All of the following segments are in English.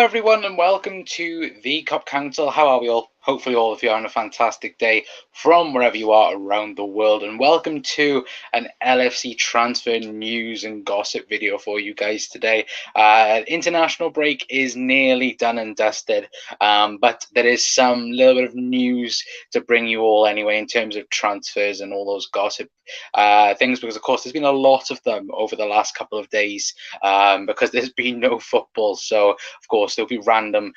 everyone, and welcome to the Cup Council. How are we all? Hopefully all of you are having a fantastic day from wherever you are around the world, and welcome to an LFC transfer news and gossip video for you guys today. International break is nearly done and dusted, but there is some little bit of news to bring you all anyway in terms of transfers and all those gossip things, because of course there's been a lot of them over the last couple of days because there's been no football. So of course there'll be random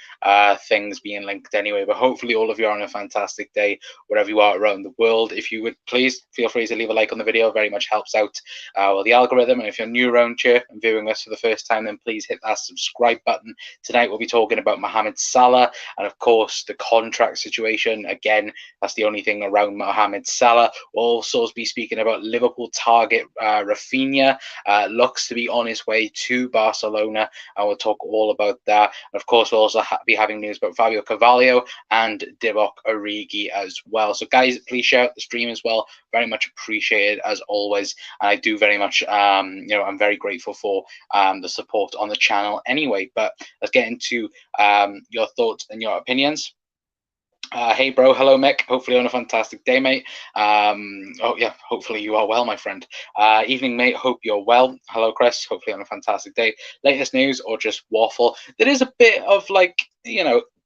things being linked anyway, but hopefully all of you are on a fantastic day wherever you are around the world. If you would please feel free to leave a like on the video, very much helps out the algorithm. And if you're new around here and viewing us for the first time, then please hit that subscribe button. Tonight we'll be talking about Mohamed Salah and of course the contract situation. Again, that's the only thing around Mohamed Salah. We'll also be speaking about Liverpool target Raphinha. Looks to be on his way to Barcelona, and we'll talk all about that. And of course we'll also be having news about Fabio Cavalio and Divock Origi as well. So guys, please share out the stream as well. Very much appreciated as always, and I do very much I'm very grateful for the support on the channel anyway. But let's get into your thoughts and your opinions. Hey bro, hello Mick, hopefully on a fantastic day, mate. Oh yeah, hopefully you are well, my friend. Evening mate, hope you're well. Hello Chris, hopefully on a fantastic day. Latest news or just waffle? There is a bit of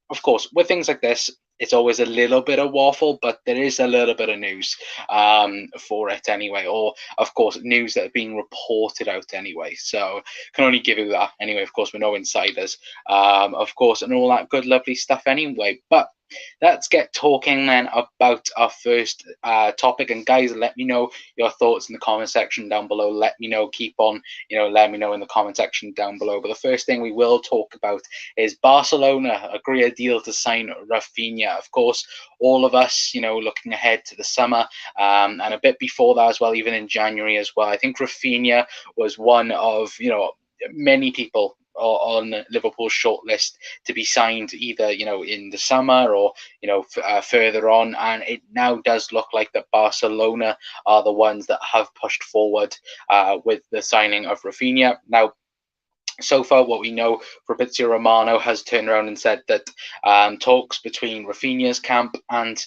of course with things like this it's always a little bit of waffle, but there is a little bit of news for it anyway, or of course news that are being reported out anyway, so can only give you that anyway. Of course we're no insiders, of course, and all that good lovely stuff anyway. But let's get talking then about our first topic. And guys, let me know your thoughts in the comment section down below. Let me know, keep on, let me know in the comment section down below. But the first thing we will talk about is Barcelona agree a deal to sign Raphinha. Of course, all of us, looking ahead to the summer, and a bit before that as well, even in January as well. I think Raphinha was one of, many people on Liverpool's shortlist to be signed either in the summer or further on, and it now does look like that Barcelona are the ones that have pushed forward with the signing of Raphinha. Now, so far, what we know, Fabio Romano has turned around and said that talks between Raphinha's camp and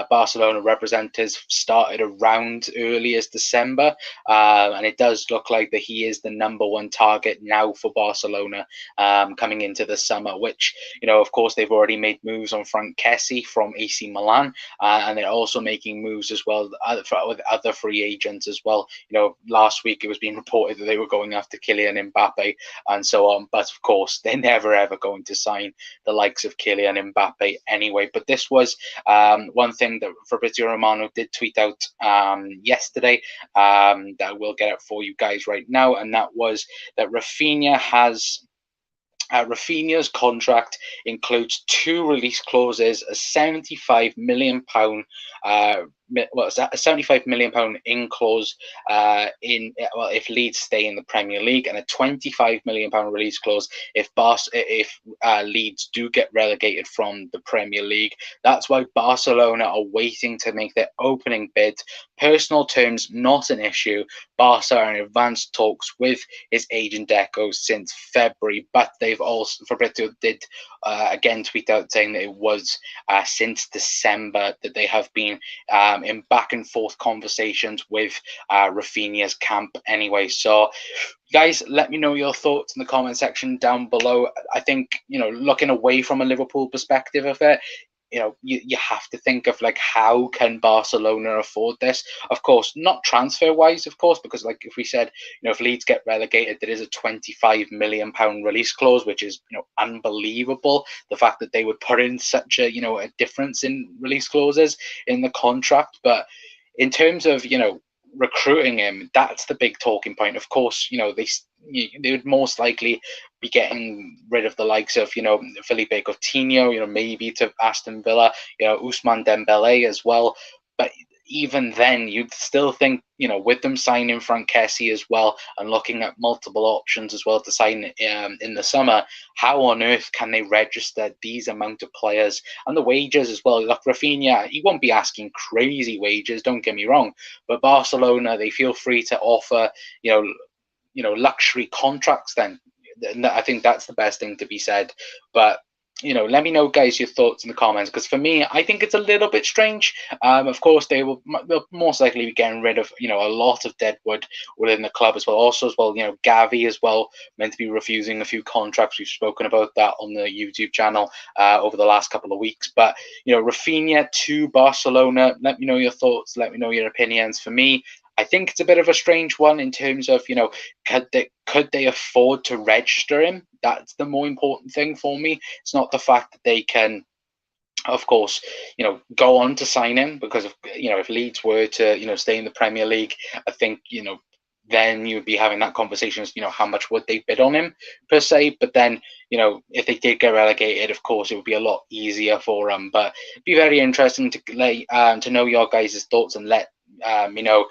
Barcelona representatives started around early as December, and it does look like that he is the #1 target now for Barcelona coming into the summer, which, of course, they've already made moves on Frank Kessie from AC Milan, and they're also making moves as well with other free agents as well. Last week it was being reported that they were going after Kylian Mbappe and so on, but of course they're never ever going to sign the likes of Kylian Mbappe anyway. But this was one thing that Fabio Romano did tweet out yesterday, that we'll get it for you guys right now, and that was that Raphinha's contract includes 2 release clauses, a £75 million a £75 million in clause if Leeds stay in the Premier League, and a £25 million release clause if Leeds do get relegated from the Premier League. That's why Barcelona are waiting to make their opening bid. Personal terms not an issue. Barca are in advanced talks with his agent Deco since February, but they've also, Fabrizio did again tweet out saying that it was since December that they have been in back and forth conversations with Raphinha's camp anyway. So guys, let me know your thoughts in the comment section down below. I think, looking away from a Liverpool perspective of it, you have to think of how can Barcelona afford this? Of course, not transfer wise, of course, because if we said, if Leeds get relegated, there is a £25 million release clause, which is unbelievable. The fact that they would put in such a a difference in release clauses in the contract. But in terms of recruiting him, that's the big talking point. Of course, they would most likely be getting rid of the likes of Philippe Coutinho, maybe to Aston Villa, Ousmane Dembele as well. But even then, you'd still think, with them signing Frank Kessie as well and looking at multiple options as well to sign in the summer, how on earth can they register these amount of players and the wages as well? Like Raphinha, he won't be asking crazy wages, don't get me wrong, but Barcelona, they feel free to offer, luxury contracts then. I think that's the best thing to be said. But let me know, guys, your thoughts in the comments, because for me, I think it's a little bit strange. Of course, they'll most likely be getting rid of a lot of deadwood within the club as well. Also, as well, Gavi as well, meant to be refusing a few contracts. We've spoken about that on the YouTube channel over the last couple of weeks. But Raphinha to Barcelona. Let me know your thoughts. Let me know your opinions. For me, I think it's a bit of a strange one in terms of, could they afford to register him? That's the more important thing for me. It's not the fact that they can, of course, go on to sign him, because if Leeds were to, stay in the Premier League, I think, then you'd be having that conversation as, how much would they bid on him per se. But then, if they did get relegated, of course, it would be a lot easier for them. But it'd be very interesting to know your guys' thoughts, and let me know,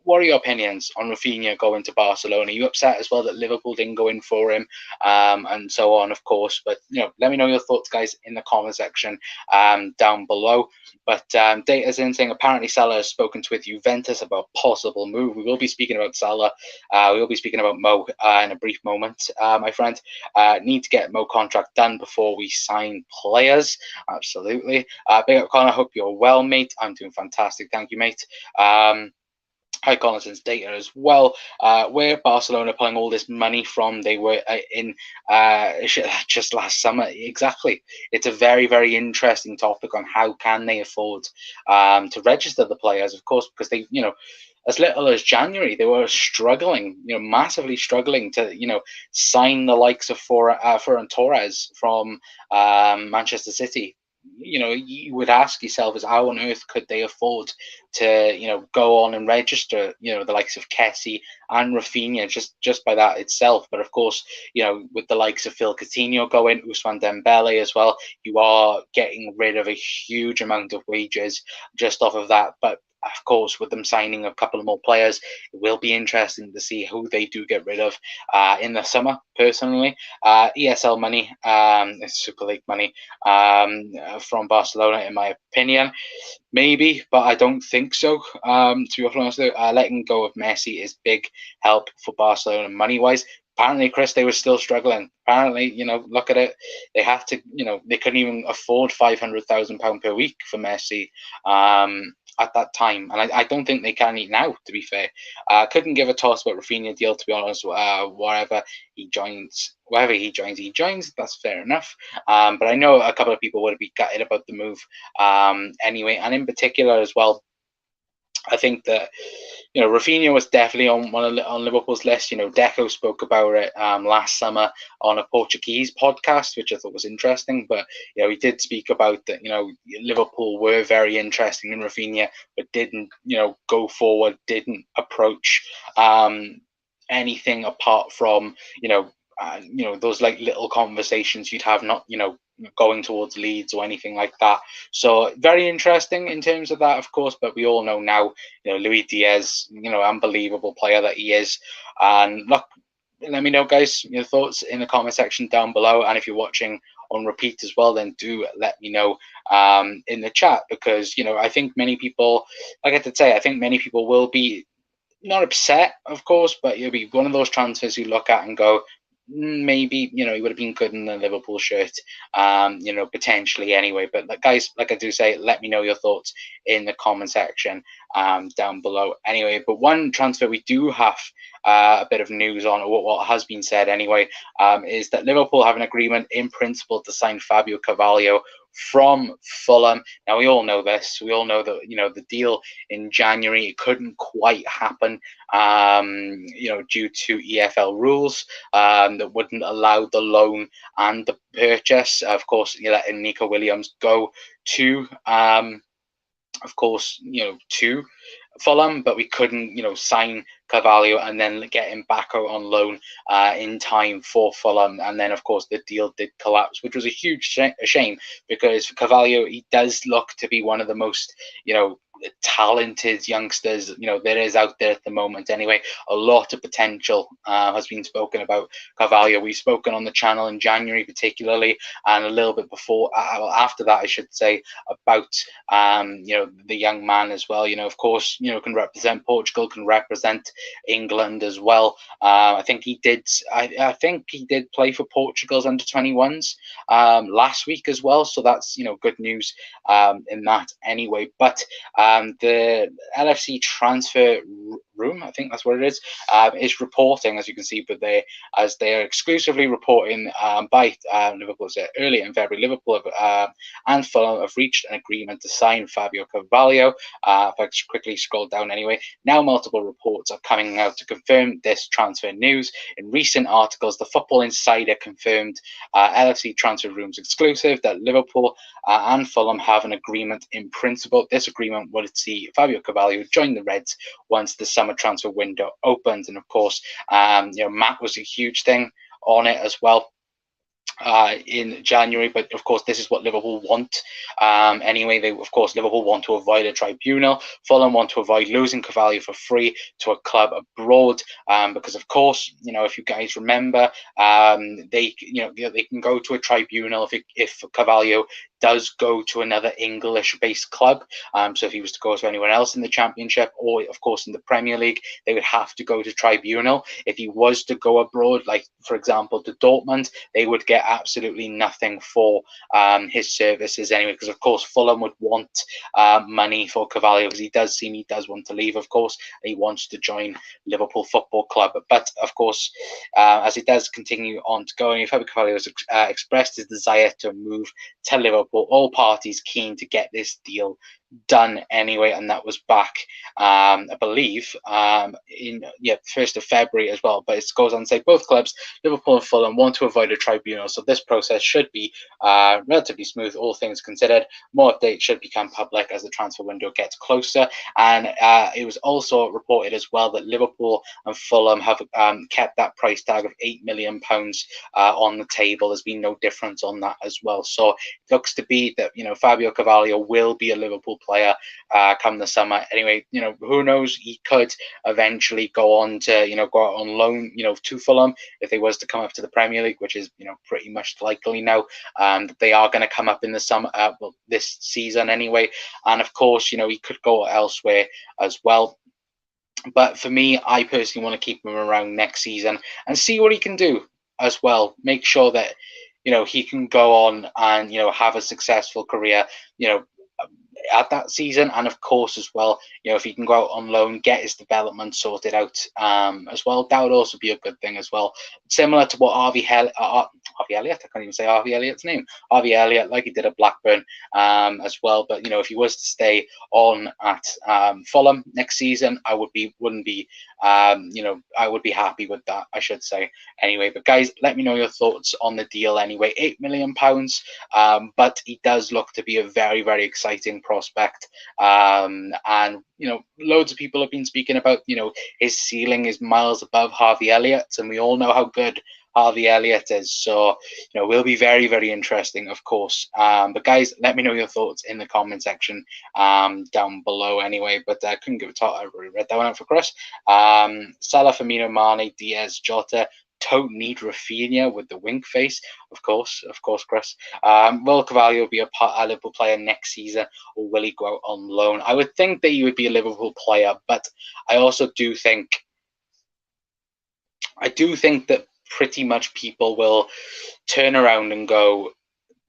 what are your opinions on Rafinha going to Barcelona? Are you upset as well that Liverpool didn't go in for him, and so on, of course? But let me know your thoughts, guys, in the comment section down below. But Data's in saying apparently Salah has spoken with Juventus about possible move. We will be speaking about Salah. We will be speaking about Mo in a brief moment, my friend. Need to get Mo contract done before we sign players. Absolutely. Big up, Connor. Hope you're well, mate. I'm doing fantastic. Thank you, mate. Hi, Collinson's Data as well. Where Barcelona pulling all this money from? They were in just last summer. Exactly. It's a very, very interesting topic on how can they afford to register the players, of course, because they, as little as January, they were struggling, massively struggling to, sign the likes of Ferran Torres from Manchester City. You would ask yourself, is how on earth could they afford to, go on and register, the likes of Kessie and Raphinha just by that itself. But of course, with the likes of Phil Coutinho going, Ousmane Dembele as well, you are getting rid of a huge amount of wages just off of that. But of course, with them signing a couple of more players, it will be interesting to see who they do get rid of in the summer. Personally, ESL money, Super League money from Barcelona, in my opinion. Maybe, but I don't think so. To be honest, letting go of Messi is big help for Barcelona money-wise. Apparently, Chris, they were still struggling. Apparently, look at it. They have to, they couldn't even afford £500,000 per week for Messi at that time. And I don't think they can eat now, to be fair. Couldn't give a toss about Raphinha deal, to be honest. Wherever he joins, he joins. That's fair enough. But I know a couple of people would be gutted about the move anyway. And in particular as well, I think that Raphinha was definitely on Liverpool's list. Deco spoke about it last summer on a Portuguese podcast, which I thought was interesting. But he did speak about that. Liverpool were very interested in Raphinha, but didn't go forward, didn't approach anything apart from those like little conversations you'd have, not going towards Leeds or anything like that. So very interesting in terms of that, of course. But we all know now, Luis Diaz, unbelievable player that he is. And look, let me know, guys, your thoughts in the comment section down below. And if you're watching on repeat as well, then do let me know in the chat, because I think many people, like I did say, I think many people will be not upset, of course, but it'll be one of those transfers you look at and go, maybe he would have been good in the Liverpool shirt, potentially anyway. But guys, like I do say, let me know your thoughts in the comment section down below anyway. But one transfer we do have a bit of news on, or what has been said anyway, is that Liverpool have an agreement in principle to sign Fabio Cavalio from Fulham. Now, we all know this. We all know that the deal in January, it couldn't quite happen due to EFL rules that wouldn't allow the loan and the purchase. Of course, letting Nico Williams go to of course, to Fulham, but we couldn't, sign Cavalio and then get him back out on loan in time for Fulham. And then, of course, the deal did collapse, which was a huge shame, because for Cavalio, he does look to be one of the most, talented youngsters, there is out there at the moment. Anyway, a lot of potential has been spoken about Cavalio. We've spoken on the channel in January, particularly, and a little bit before, after that, I should say, about the young man as well. Of course, can represent Portugal, can represent England as well. I think he did. I think he did play for Portugal's under-21s last week as well. So that's good news in that anyway. But the LFC transfer room, I think that's what it is reporting, as you can see, but as they are exclusively reporting by Liverpool. So earlier in February, Liverpool and Fulham have reached an agreement to sign Fabio Cavalio. If I quickly scroll down anyway, now multiple reports are coming out to confirm this transfer news. In recent articles, the Football Insider confirmed LFC transfer rooms exclusive that Liverpool and Fulham have an agreement in principle. This agreement would see Fabio Cavalio join the Reds once the summer transfer window opens. And of course, Matt was a huge thing on it as well in January, but of course this is what Liverpool want. Anyway, Liverpool want to avoid a tribunal. Fulham want to avoid losing Cavalio for free to a club abroad, because of course, if you guys remember, they can go to a tribunal if Cavalio does go to another English-based club. So if he was to go to anyone else in the Championship, or of course in the Premier League, they would have to go to tribunal. If he was to go abroad, like for example to Dortmund, they would get absolutely nothing for his services anyway, because of course Fulham would want money for Cavalio, because he does want to leave, of course. He wants to join Liverpool Football Club, but of course, as he does continue on to go, and Fabio Cavalio has expressed his desire to move to Liverpool. All parties keen to get this deal done anyway, and that was back I believe in 1st of February as well. But it goes on to say both clubs, Liverpool and Fulham, want to avoid a tribunal, so this process should be relatively smooth, all things considered. More updates should become public as the transfer window gets closer. And it was also reported as well that Liverpool and Fulham have kept that price tag of £8 million on the table. There's been no difference on that as well, so it looks to be that Fabio Cavalio will be a Liverpool player come the summer anyway. Who knows, he could eventually go on to go out on loan to Fulham if they was to come up to the Premier League, which is pretty much likely now. They are going to come up in the summer, this season anyway, and of course he could go elsewhere as well. But for me, I personally want to keep him around next season and see what he can do as well. Make sure that he can go on and have a successful career at that season, and of course as well, if he can go out on loan, get his development sorted out as well, that would also be a good thing as well. Similar to what Harvey Elliott, I can't even say Harvey Elliott's name, Harvey Elliott, like he did at Blackburn as well. But if he was to stay on at Fulham next season, I would be happy with that, I should say anyway. But guys, let me know your thoughts on the deal anyway. £8 million, but he does look to be a very, very exciting prospect, and loads of people have been speaking about his ceiling is miles above Harvey Elliott's, and we all know how good Harvey Elliott is, so will be very, very interesting, of course. But guys, let me know your thoughts in the comment section down below anyway. But I couldn't give a talk. I already read that one out for Chris. Salah, Firmino, Mane, Diaz, Jota don't need Raphinha with the wink face, of course, Chris. Will Cavalio be a Liverpool player next season, or will he go out on loan? I would think that he would be a Liverpool player, but I also do think that pretty much people will turn around and go,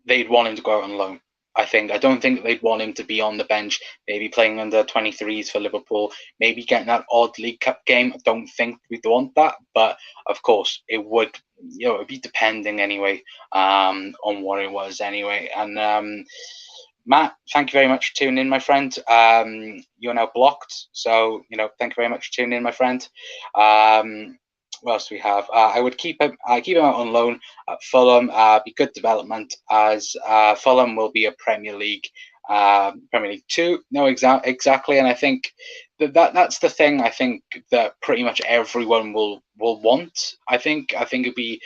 they'd want him to go out on loan. I don't think that they'd want him to be on the bench, maybe playing under 23s for Liverpool, maybe getting that odd League Cup game. I don't think we'd want that, but of course it would, it'd be depending anyway on what it was anyway. And Matt, thank you very much for tuning in, my friend. You're now blocked, so thank you very much for tuning in, my friend. What else do we have? I would keep him out on loan at Fulham. Be good development, as Fulham will be a Premier League 2. No, exactly. And I think that's the thing. I think that pretty much everyone will want. I think it'd be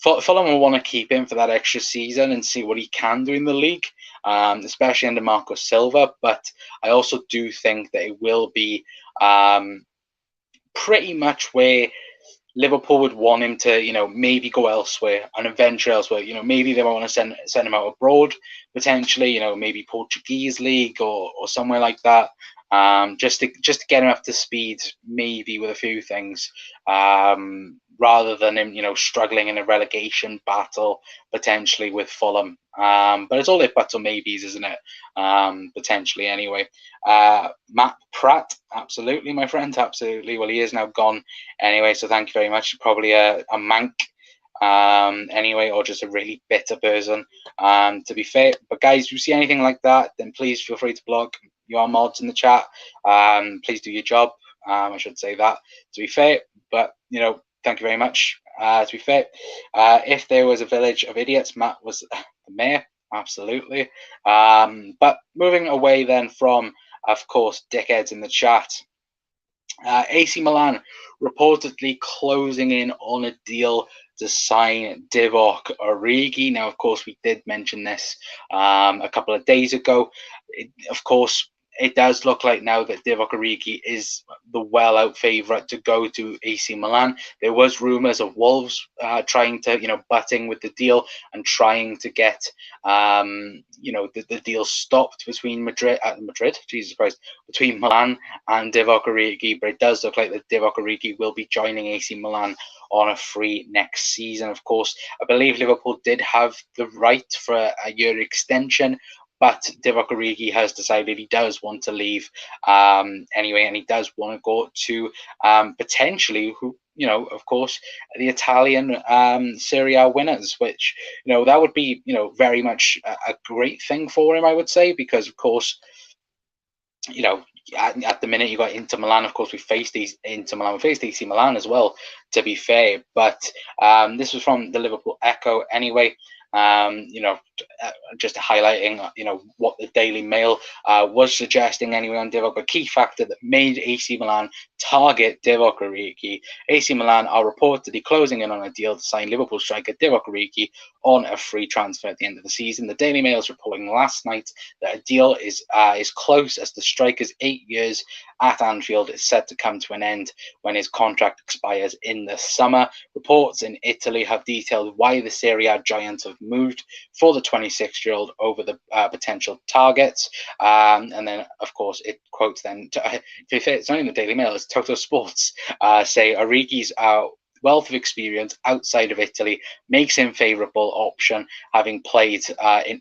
Fulham will want to keep him for that extra season and see what he can do in the league, especially under Marco Silva. But I also do think that it will be pretty much where Liverpool would want him to, maybe go elsewhere and venture elsewhere. Maybe they want to send him out abroad, potentially. Maybe Portuguese league or somewhere like that. Just to get him up to speed, maybe with a few things, rather than him, struggling in a relegation battle potentially with Fulham. But it's all if buts or maybes, isn't it? Potentially, anyway. Matt Pratt, absolutely, my friend, absolutely. Well, he is now gone anyway, so thank you very much. Probably a mank, anyway, or just a really bitter person, to be fair. But guys, if you see anything like that, then please feel free to blog. You are mods in the chat. Please do your job. I should say that, to be fair. But thank you very much. To be fair, if there was a village of idiots, Matt was the mayor. Absolutely. But moving away then from, of course, dickheads in the chat. AC Milan reportedly closing in on a deal to sign Divock Origi. Now, of course, we did mention this a couple of days ago. Of course, it does look like now that Divock Origi is the well-out favourite to go to AC Milan. There was rumours of Wolves trying to, butting with the deal and trying to get, the deal stopped between between Milan and Divock Origi. But it does look like that Divock Origi will be joining AC Milan on a free next season. Of course, I believe Liverpool did have the right for a year extension, but Divock Origi has decided he does want to leave anyway, and he does want to go to potentially, of course, the Italian Serie A winners, which, that would be, very much a great thing for him, I would say, because, of course, at the minute you got Inter Milan. Of course, we faced Inter Milan, we faced AC Milan as well, to be fair. But this was from the Liverpool Echo anyway. Just highlighting, what the Daily Mail was suggesting anyway on Divock. A key factor that made AC Milan target Divock Origi. AC Milan are reportedly closing in on a deal to sign Liverpool striker Divock Origi on a free transfer at the end of the season. The Daily Mail is reporting last night that a deal is close, as the striker's 8 years at Anfield is set to come to an end when his contract expires in the summer. Reports in Italy have detailed why the Serie A giants have moved for the 26-year-old over the potential targets. And then, of course, it quotes then, it's not even the Daily Mail, it's Toto Sports, say Origi's wealth of experience outside of Italy makes him favourable option, having played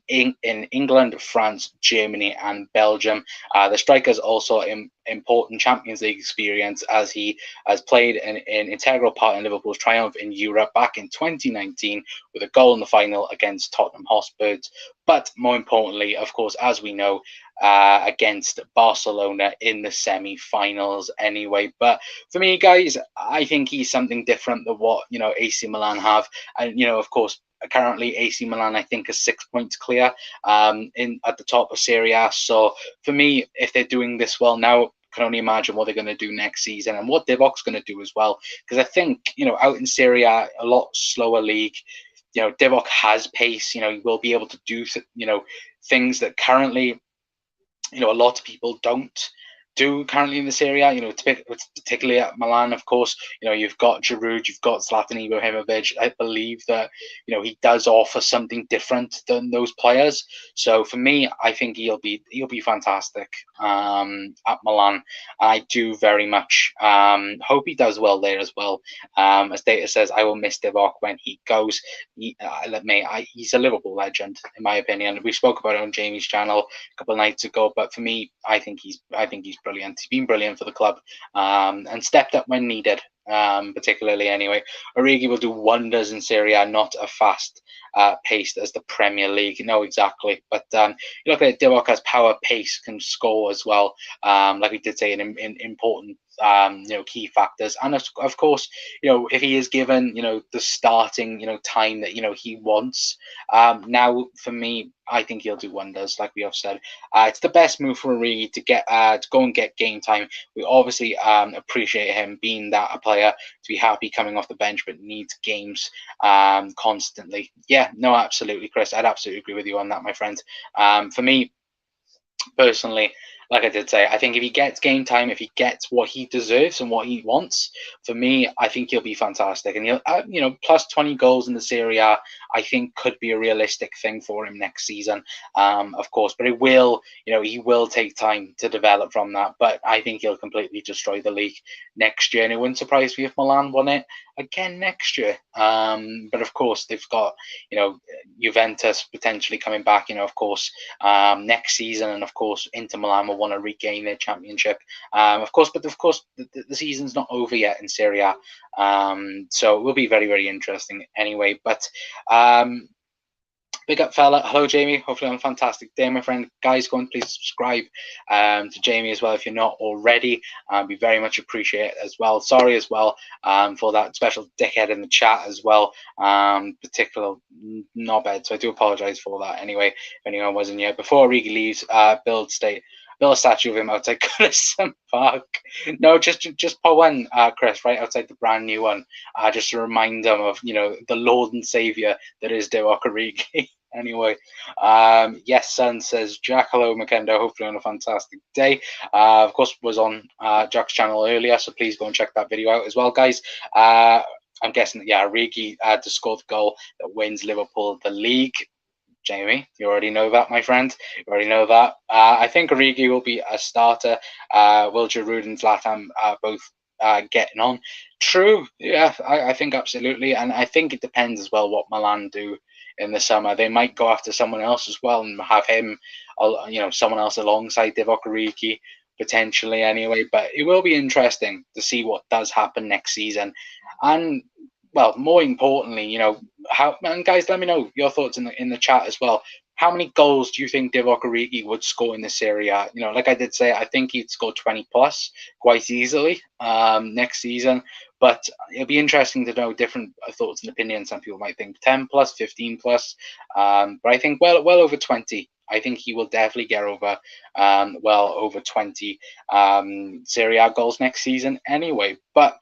in England, France, Germany and Belgium. The striker's also important Champions League experience, as he has played an integral part in Liverpool's triumph in Europe back in 2019 with a goal in the final against Tottenham Hotspur. But more importantly, of course, as we know, against Barcelona in the semi-finals anyway. But for me, guys, I think he's something different than what, AC Milan have. And, of course, currently AC Milan, I think, is 6 points clear at the top of Serie A. So for me, if they're doing this well now, I can only imagine what they're going to do next season and what Divock's going to do as well. Because I think, out in Serie A, a lot slower league, Divock has pace. He will be able to do, things that currently, a lot of people don't do currently in this area, particularly at Milan, of course. You've got Giroud, you've got Zlatan Ibrahimovic. I believe that, he does offer something different than those players. So for me, I think he'll be fantastic at Milan. I do very much hope he does well there as well. As Data says, I will miss Divock when he goes. He's a Liverpool legend, in my opinion. We spoke about it on Jamie's channel a couple of nights ago, but for me, I think he's brilliant. He's been brilliant for the club and stepped up when needed, particularly anyway. Origi will do wonders in Serie A, not a fast paced as the Premier League. No, exactly. But you look at Divock has power, pace, can score as well. Like we did say in important key factors. And of course, if he is given, the starting, time that, he wants, now for me, I think he'll do wonders, like we have said. It's the best move for Origi to go and get game time. We obviously appreciate him being that a player to be happy coming off the bench, but needs games constantly. Yeah, no, absolutely, Chris. I'd absolutely agree with you on that, my friend. For me, personally, like I did say, I think if he gets game time, if he gets what he deserves and what he wants, for me, I think he'll be fantastic. And he'll, plus 20 goals in the Serie A, I think could be a realistic thing for him next season, of course. But it will, he will take time to develop from that. But I think he'll completely destroy the league next year. And it wouldn't surprise me if Milan won it again next year. But of course, they've got, Juventus potentially coming back, of course, next season, and of course Inter Milan will want to regain their championship, of course, but of course the season's not over yet in Serie A, so it will be very, very interesting anyway. But big up, fella. Hello, Jamie. Hopefully on a fantastic day, my friend. Guys, go and please subscribe to Jamie as well if you're not already. We very much appreciate it as well. Sorry as well for that special dickhead in the chat as well. Particular knobhead. So I do apologise for that anyway, if anyone wasn't here. Before Origi leaves, build a statue of him outside Goodison Park. No, just put one, Chris, right outside the brand new one, just to remind them of the Lord and Savior that is Divock Origi. Anyway, yes, son, says Jack. Hello, Makendo. Hopefully on a fantastic day. Of course, was on Jack's channel earlier, so please go and check that video out as well, guys. I'm guessing that Origi to score the goal that wins Liverpool the league. Jamie, you already know that, my friend. You already know that. I think Origi will be a starter. Will Giroud and Zlatan both getting on? True. Yeah, I think absolutely. And I think it depends as well what Milan do in the summer. They might go after someone else as well and have him, someone else alongside Divock Origi potentially anyway. But it will be interesting to see what does happen next season. And well, more importantly, and guys, let me know your thoughts in the chat as well. How many goals do you think Divock Origi would score in this Serie A? Like I did say, I think he'd score 20 plus quite easily next season. But it'll be interesting to know different thoughts and opinions. Some people might think 10 plus, 15 plus. But I think well over 20. I think he will definitely get over well over 20 Serie A goals next season anyway. But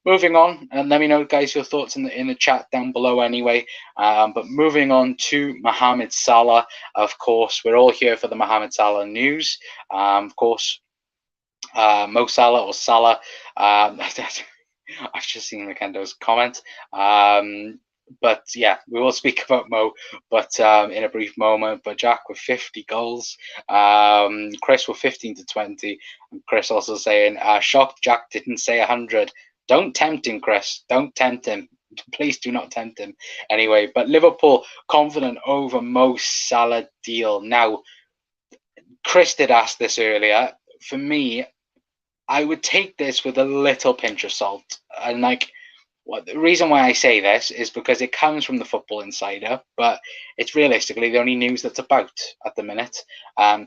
moving on, and let me know, guys, your thoughts in the chat down below anyway. But moving on to Mohamed Salah, of course, we're all here for the Mohamed Salah news. Of course, Mo Salah or Salah. I've just seen Makendo's comment. But yeah, we will speak about Mo, but in a brief moment. But Jack with 50 goals, Chris with 15 to 20, and Chris also saying, shocked Jack didn't say 100. Don't tempt him, Chris. Don't tempt him. Please do not tempt him. Anyway, but Liverpool confident over Mo Salah deal. Now, Chris did ask this earlier. For me, I would take this with a little pinch of salt. And the reason why I say this is because it comes from the Football Insider, but it's realistically the only news that's about at the minute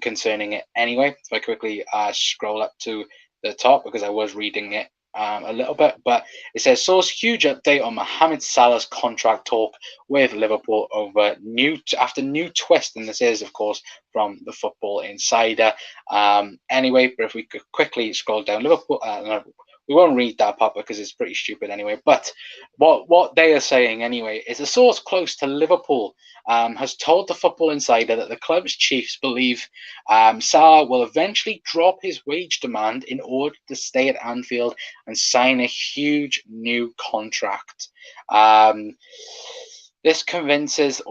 concerning it anyway. So I quickly scroll up to the top because I was reading it a little bit, but it says source huge update on Mohamed Salah's contract talk with Liverpool over after new twist, and this is of course from the Football Insider. Anyway, but if we could quickly scroll down, Liverpool. We won't read that part because it's pretty stupid anyway. But what they are saying anyway is a source close to Liverpool has told the Football Insider that the club's chiefs believe Salah will eventually drop his wage demand in order to stay at Anfield and sign a huge new contract. This convinces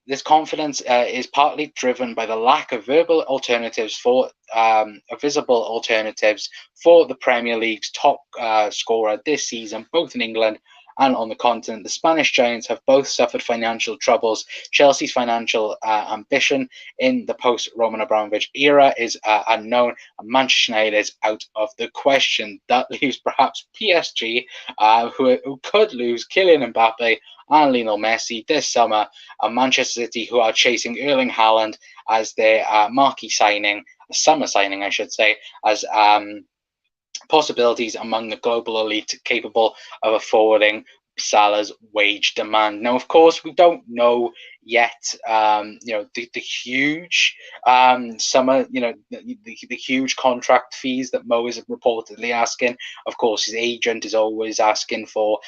This confidence is partly driven by the lack of visible alternatives for the Premier League's top scorer this season, both in England and on the continent. The Spanish giants have both suffered financial troubles. Chelsea's financial ambition in the post-Roman Abramovich era is unknown, and Manchester United is out of the question. That leaves perhaps PSG, who could lose Kylian Mbappe and Lionel Messi this summer, and Manchester City, who are chasing Erling Haaland as their marquee signing, summer signing, I should say, as possibilities among the global elite capable of affording Salah's wage demand. Now, of course, we don't know yet. The huge summer, the huge contract fees that Mo is reportedly asking. Of course, his agent is always asking for.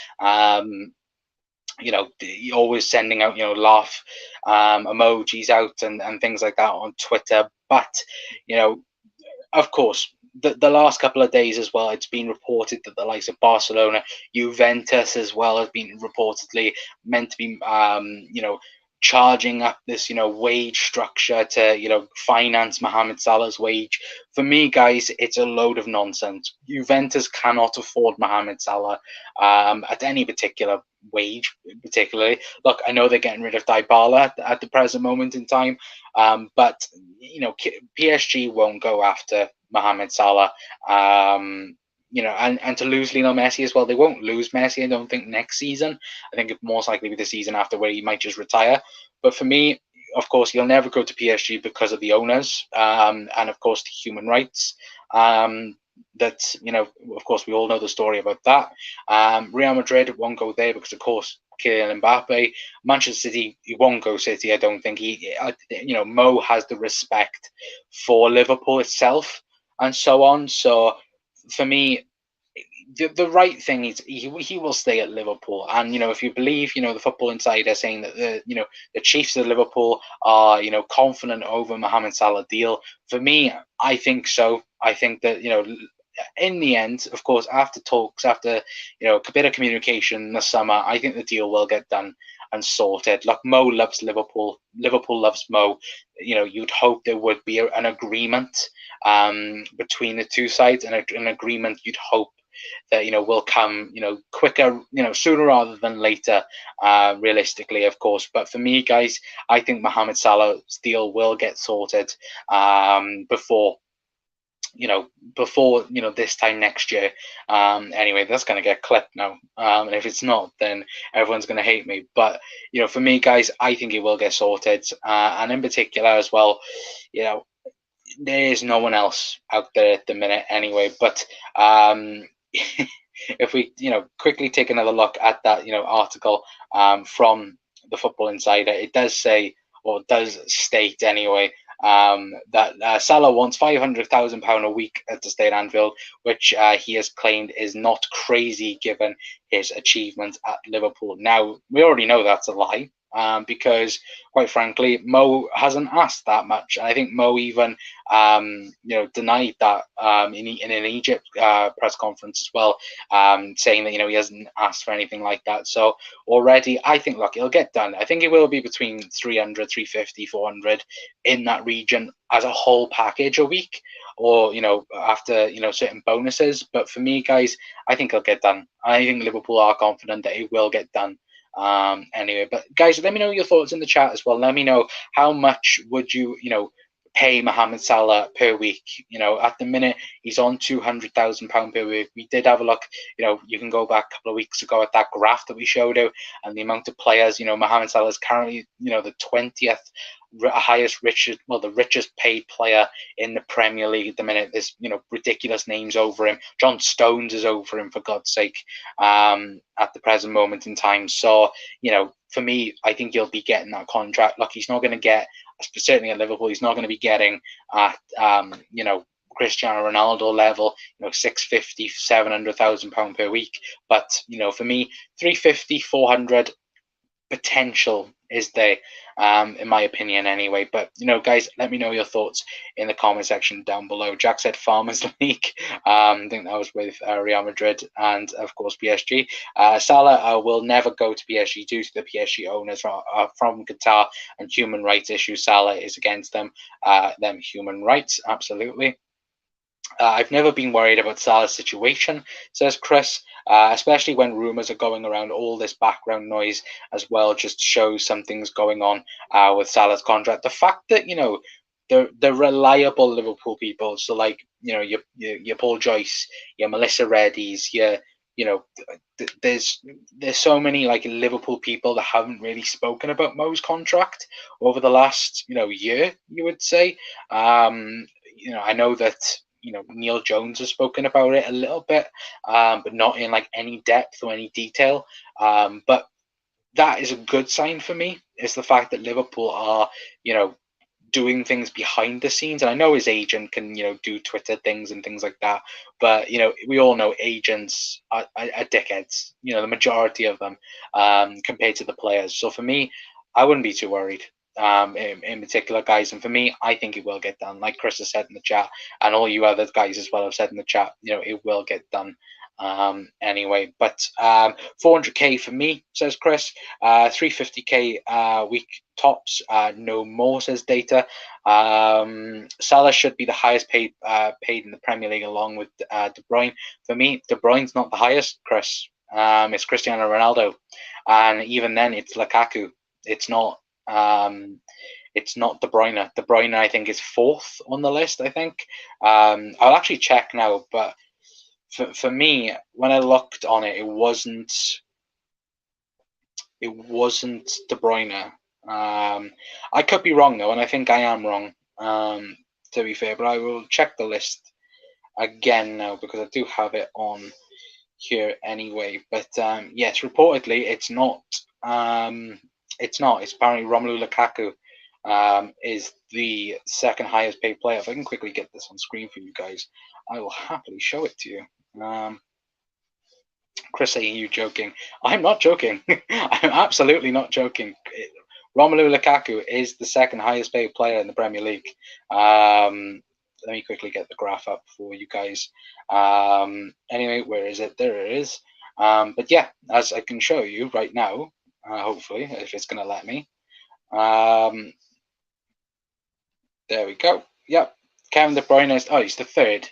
Always sending out, laugh emojis out and things like that on Twitter. But, of course, the last couple of days as well, it's been reported that the likes of Barcelona, Juventus as well has been reportedly meant to be, charging up this, wage structure to, finance Mohamed Salah's wage. For me, guys, it's a load of nonsense. Juventus cannot afford Mohamed Salah at any particular wage, particularly. Look, I know they're getting rid of Dybala at the present moment in time, but PSG won't go after Mohamed Salah. And to lose Lionel Messi as well, they won't lose Messi. I don't think next season. I think it most likely be the season after, where he might just retire. But for me, of course, he'll never go to PSG because of the owners, and of course the human rights. Of course, we all know the story about that. Real Madrid won't go there because, of course, Kylian Mbappe. Manchester City, he won't go City. I don't think Mo has the respect for Liverpool itself and so on. So for me, the right thing is he will stay at Liverpool. And if you believe the Football Insider saying that the Chiefs of Liverpool are confident over Mohamed Salah deal, for me, I think so. I think that in the end, of course, after talks, after a bit of communication this summer, I think the deal will get done and sorted. Like, Mo loves Liverpool. Liverpool loves Mo. You'd hope there would be an agreement between the two sides, and an agreement you'd hope that will come quicker, sooner rather than later, realistically, of course. But for me, guys, I think Mohamed Salah's deal will get sorted before this time next year. Anyway, that's going to get clipped now. And if it's not, then everyone's going to hate me. But, for me, guys, I think it will get sorted. And in particular as well, there is no one else out there at the minute anyway. But if we, quickly take another look at that, article from the Football Insider, it does say, or does state anyway, that Salah wants £500,000 a week to stay at Anfield, which he has claimed is not crazy given his achievements at Liverpool. Now, we already know that's a lie. Because, quite frankly, Mo hasn't asked that much. And I think Mo even, denied that in an Egypt press conference as well, saying that, he hasn't asked for anything like that. So already, I think, look, it'll get done. I think it will be between 300, 350, 400 in that region as a whole package a week, or, after, certain bonuses. But for me, guys, I think it'll get done. I think Liverpool are confident that it will get done. Anyway, but guys, let me know your thoughts in the chat as well. Let me know, how much would you pay Mohamed Salah per week? At the minute he's on £200,000 per week. We did have a look, you can go back a couple of weeks ago at that graph that we showed you, and the amount of players. Mohamed Salah is currently the 20th the richest paid player in the Premier League at the minute. There's ridiculous names over him. John Stones is over him, for God's sake, at the present moment in time. So for me, I think he'll be getting that contract. Look, he's not going to get, certainly at Liverpool, he's not going to be getting at Cristiano Ronaldo level, 650, 700,000 pound per week. But for me, 350, 400 potential is there, in my opinion anyway. But guys, let me know your thoughts in the comment section down below. Jack said Farmers League. I think that was with Real Madrid and of course PSG. Salah will never go to PSG due to the PSG owners from Qatar and human rights issues. Salah is against them human rights, absolutely. I've never been worried about Salah's situation, says Chris, especially when rumours are going around. All this background noise as well just shows something's going on with Salah's contract. The fact that, the reliable Liverpool people, so like, your Paul Joyce, your Melissa Reddy's, there's so many like Liverpool people that haven't really spoken about Mo's contract over the last, year, you would say. I know that Neil Jones has spoken about it a little bit, but not in like any depth or any detail. But that is a good sign for me. Is the fact that Liverpool are, doing things behind the scenes. And I know his agent can, do Twitter things and things like that. But, we all know agents are dickheads, the majority of them, compared to the players. So for me, I wouldn't be too worried. In particular, guys, and for me, I think it will get done. Like Chris has said in the chat, and all you other guys as well have said in the chat, it will get done. Anyway, but 400k for me, says Chris. 350k week tops. No more, says Data. Salah should be the highest paid in the Premier League, along with De Bruyne. For me, De Bruyne's not the highest, Chris. It's Cristiano Ronaldo, and even then, it's Lukaku. It's not. It's not De Bruyne. De Bruyne, I think, is fourth on the list. I think. I'll actually check now, but for me, when I looked on it, it wasn't De Bruyne. I could be wrong though, and I think I am wrong. To be fair, but I will check the list again now because I do have it on here anyway. But yes, reportedly it's not. It's not. It's apparently Romelu Lukaku is the second highest paid player. If I can quickly get this on screen for you guys, I will happily show it to you. Chris saying you joking. I'm not joking. I'm absolutely not joking. Romelu Lukaku is the second highest paid player in the Premier League. Let me quickly get the graph up for you guys. Anyway, where is it? There it is. But yeah, as I can show you right now, hopefully, if it's going to let me. There we go. Yep. Kevin De Bruyne is, he's the third.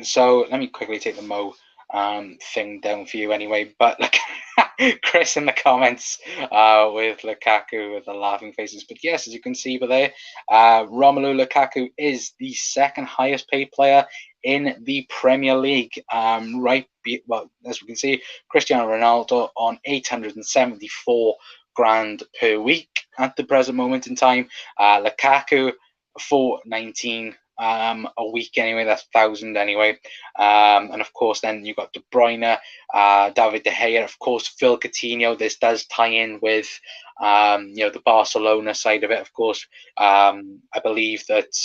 So let me quickly take the Mo thing down for you anyway. But look, Chris in the comments with Lukaku with the laughing faces. But yes, as you can see, there, Romelu Lukaku is the second highest paid player in the Premier League. Well, as we can see, Cristiano Ronaldo on 874 grand per week at the present moment in time. Lukaku 419 a week anyway. That's 1,000 anyway. And of course, then you've got De Bruyne, David De Gea, of course, Phil Coutinho. This does tie in with the Barcelona side of it. Of course, I believe that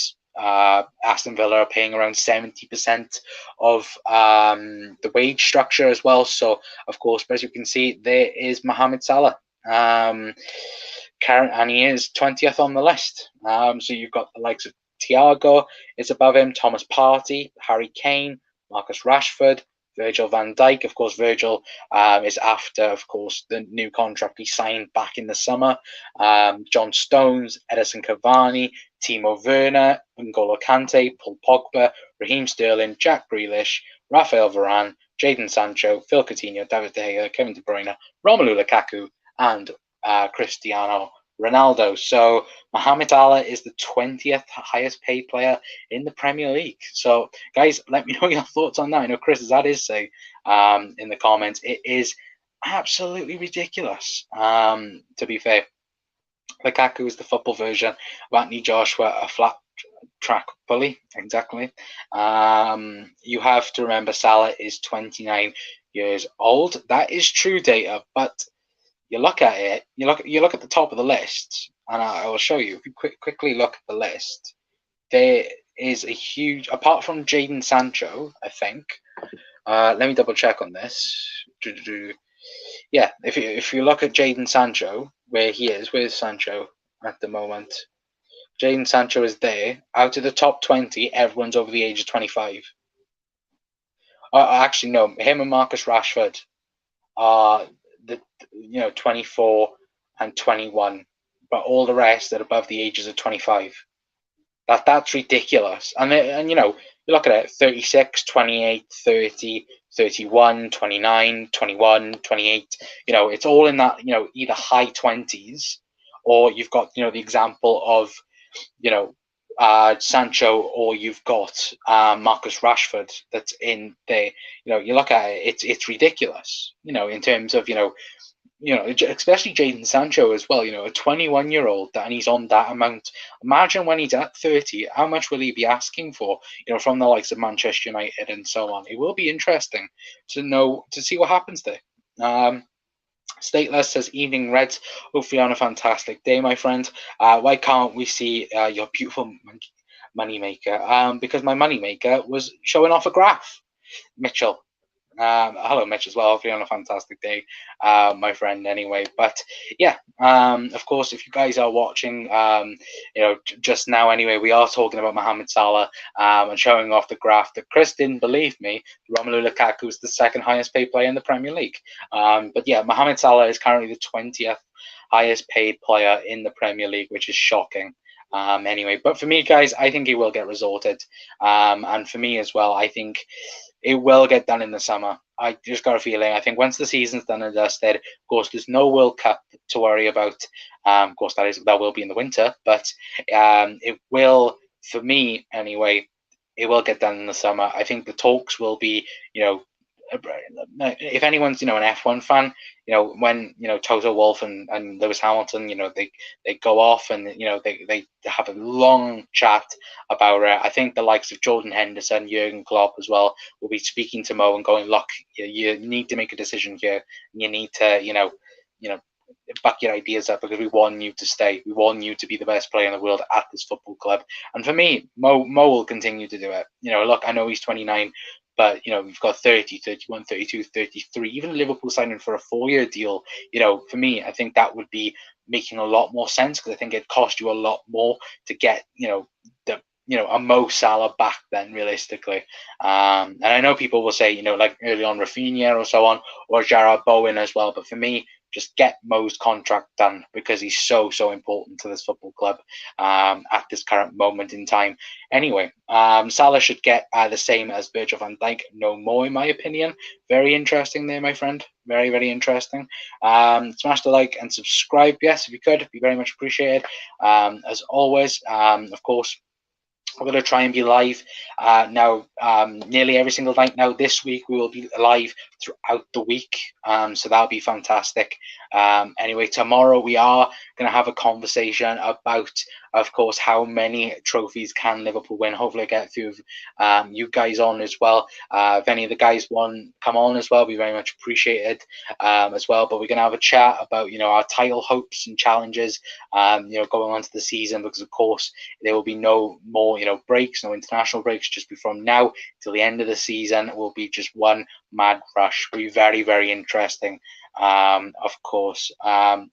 Aston Villa are paying around 70% of the wage structure as well. So, of course, as you can see, there is Mohamed Salah. And he is 20th on the list. So you've got the likes of Thiago is above him, Thomas Partey, Harry Kane, Marcus Rashford, Virgil van Dijk. Of course, Virgil is after, of course, the new contract he signed back in the summer. John Stones, Edison Cavani, Timo Werner, N'Golo Kante, Paul Pogba, Raheem Sterling, Jack Grealish, Rafael Varane, Jadon Sancho, Phil Coutinho, David De Gea, Kevin De Bruyne, Romelu Lukaku, and Cristiano Ronaldo. So Mohamed Salah is the 20th highest paid player in the Premier League. So guys, let me know your thoughts on that. I know Chris has had his say in the comments. It is absolutely ridiculous, to be fair. Lukaku is the football version of Anthony Joshua, a flat track bully. Exactly. You have to remember Salah is 29 years old. That is true data, but you look at it, you look at the top of the list, and I will show you. If you quickly look at the list, there is a huge, apart from Jadon Sancho, I think. Let me double check on this. Yeah, if you look at Jadon Sancho, where he is, where's Sancho at the moment? Jadon Sancho is there. Out of the top 20, everyone's over the age of 25. Actually, no, him and Marcus Rashford are 24 and 21, but all the rest are above the ages of 25. That's ridiculous. And you look at it, 36, 28, 30, 31, 29, 21, 28. It's all in that, either high 20s, or you've got, the example of, Sancho, or you've got Marcus Rashford that's in there. You look at it, it's ridiculous, in terms of, especially Jadon Sancho as well, a 21-year-old, and he's on that amount. Imagine when he's at 30, how much will he be asking for, from the likes of Manchester United and so on. It will be interesting to see what happens there. Stateless says, evening Reds, hopefully on a fantastic day, my friend. Why can't we see your beautiful moneymaker? Because my moneymaker was showing off a graph. Mitchell, hello, Mitch, as well. Hopefully on a fantastic day, my friend. Anyway, but yeah, of course, if you guys are watching, just now, anyway, we are talking about Mohamed Salah and showing off the graph that Chris didn't believe me. Romelu Lukaku is the second highest paid player in the Premier League. But yeah, Mohamed Salah is currently the 20th highest paid player in the Premier League, which is shocking. Anyway, but for me, guys, I think he will get resorted. And for me as well, I think it will get done in the summer. I just got a feeling. I think once the season's done and dusted, of course, there's no World Cup to worry about. Of course, that will be in the winter, but it will, for me anyway, it will get done in the summer. I think the talks will be, if anyone's an F1 fan, when Toto Wolff and Lewis Hamilton, they go off and they have a long chat about it. I think the likes of Jordan Henderson, Jurgen Klopp as well will be speaking to Mo and going, look, you need to make a decision here. You need to back your ideas up, because we want you to stay. We want you to be the best player in the world at this football club. And for me, Mo will continue to do it. Look, I know he's 29. But, we've got 30, 31, 32, 33, even Liverpool signing for a 4-year deal. For me, I think that would be making a lot more sense, because I think it'd cost you a lot more to get, a Mo Salah back then, realistically. And I know people will say, like early on Raphinha or so on, or Jarrod Bowen as well. But for me, just get Mo's contract done, because he's so important to this football club at this current moment in time. Anyway, Salah should get the same as Virgil van Dijk, no more, in my opinion. Very interesting there, my friend. Very, very interesting. Smash the like and subscribe, yes, if you could. It'd be very much appreciated. As always, of course, we're going to try and be live now nearly every single night. Now this week we will be live throughout the week, so that'll be fantastic. Anyway, tomorrow we are going to have a conversation about, of course, how many trophies can Liverpool win. Hopefully I get a few of you guys on as well. If any of the guys want come on as well, be very much appreciated as well. But we're going to have a chat about our title hopes and challenges going on to the season, because of course there will be no more breaks, no international breaks. Just be from now till the end of the season, it will be just one mad rush. Will be very, very interesting. Of course,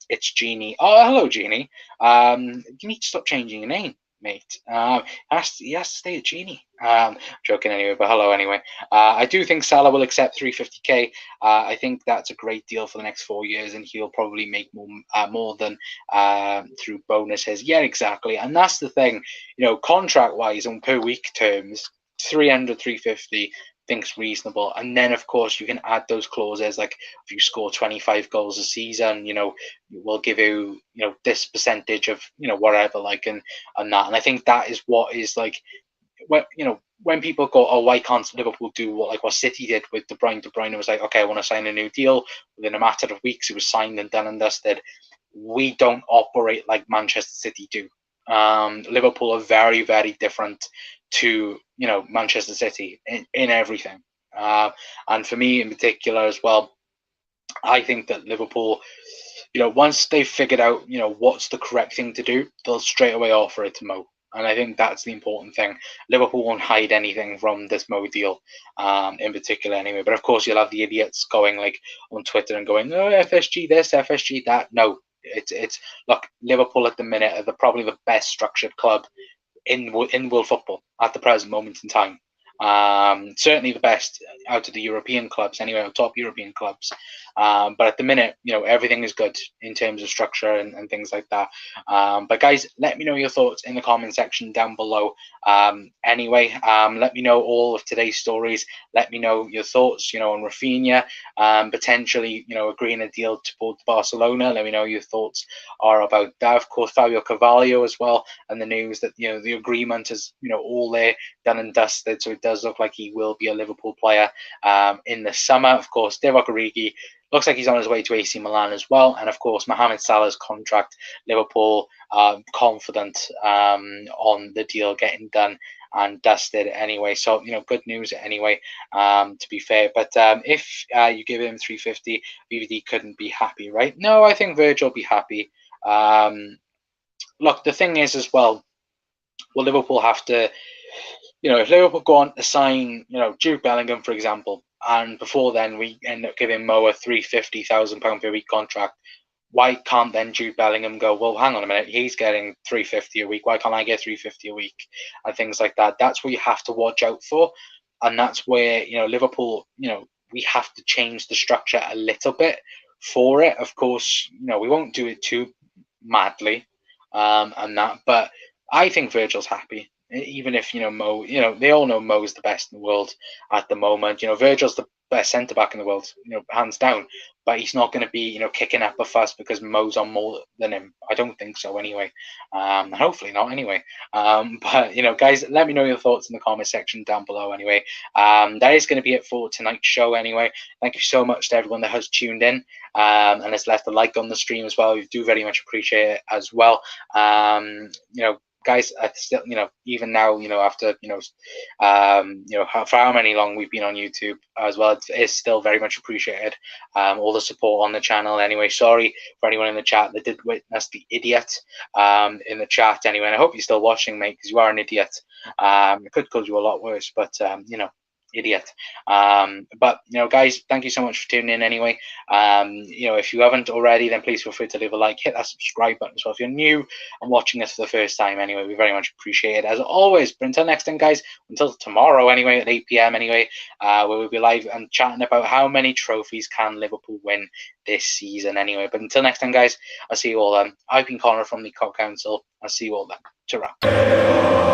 it's Genie. Oh, hello, Genie. You need to stop changing your name, mate. He has to stay a Genie. Joking anyway, but hello anyway. I do think Salah will accept 350k. I think that's a great deal for the next 4 years, and he'll probably make more than through bonuses. Yeah, exactly. And that's the thing, contract-wise and per week terms, 300, 350 thinks reasonable. And then of course you can add those clauses, like if you score 25 goals a season, we'll give you this percentage of whatever, like, and that. And I think that is what is like, when people go, oh, why can't Liverpool do what City did with De Bruyne? De Bruyne was like, okay, I want to sign a new deal. Within a matter of weeks, it was signed and done and dusted. We don't operate like Manchester City do. Liverpool are very, very different to Manchester City in everything. And for me in particular as well, I think that Liverpool, once they've figured out what's the correct thing to do, they'll straight away offer it to Mo. And I think that's the important thing. Liverpool won't hide anything from this Mo deal, in particular anyway. But of course, you'll have the idiots going like on Twitter and going, oh, FSG this, FSG that. No, it's look, Liverpool at the minute are probably the best structured club in world football at the present moment in time. Certainly the best out of the European clubs, anyway, top European clubs. But at the minute, everything is good in terms of structure and things like that. But guys, let me know your thoughts in the comment section down below. Anyway, let me know all of today's stories. Let me know your thoughts, on Raphinha, potentially, agreeing a deal to Barcelona. Let me know your thoughts are about that. Of course, Fabio Cavalio as well, and the news that, the agreement is, all there, done and dusted. So it does look like he will be a Liverpool player in the summer. Of course, Divock Origi, looks like he's on his way to AC Milan as well. And of course, Mohamed Salah's contract, Liverpool confident on the deal getting done and dusted anyway. So, good news anyway, to be fair. But if you give him 350, VVD couldn't be happy, right? No, I think Virgil will be happy. Look, the thing is as well, will Liverpool have to, if Liverpool go on to sign, Jude Bellingham, for example, and before then we end up giving Mo a £350,000 per week contract, why can't then Jude Bellingham go, well, hang on a minute, he's getting $350 a week, why can't I get $350 a week? And things like that. That's where you have to watch out for. And that's where, Liverpool, we have to change the structure a little bit for it. Of course, we won't do it too madly, and that, but I think Virgil's happy. Even if Mo, they all know Mo's the best in the world at the moment. Virgil's the best centre back in the world, hands down. But he's not going to be, kicking up a fuss because Mo's on more than him. I don't think so, anyway. Hopefully not, anyway. But guys, let me know your thoughts in the comment section down below. Anyway, that is going to be it for tonight's show. Anyway, thank you so much to everyone that has tuned in and has left a like on the stream as well. We do very much appreciate it as well. Guys, I still, even now, after, for how many long we've been on YouTube as well, it's still very much appreciated. All the support on the channel. Anyway, sorry for anyone in the chat that did witness the idiot in the chat. Anyway, and I hope you're still watching, mate, because you are an idiot. It could cause you a lot worse, but idiot. But guys, thank you so much for tuning in anyway. If you haven't already, then please feel free to leave a like, hit that subscribe button as well if you're new and watching us for the first time. Anyway, we very much appreciate it as always. But until next time, guys, until tomorrow anyway at 8 p.m. anyway, where we'll be live and chatting about how many trophies can Liverpool win this season anyway. But until next time, guys, I'll see you all then. I've been Connor from the Cop Council. I'll see you all then. Ta-ra.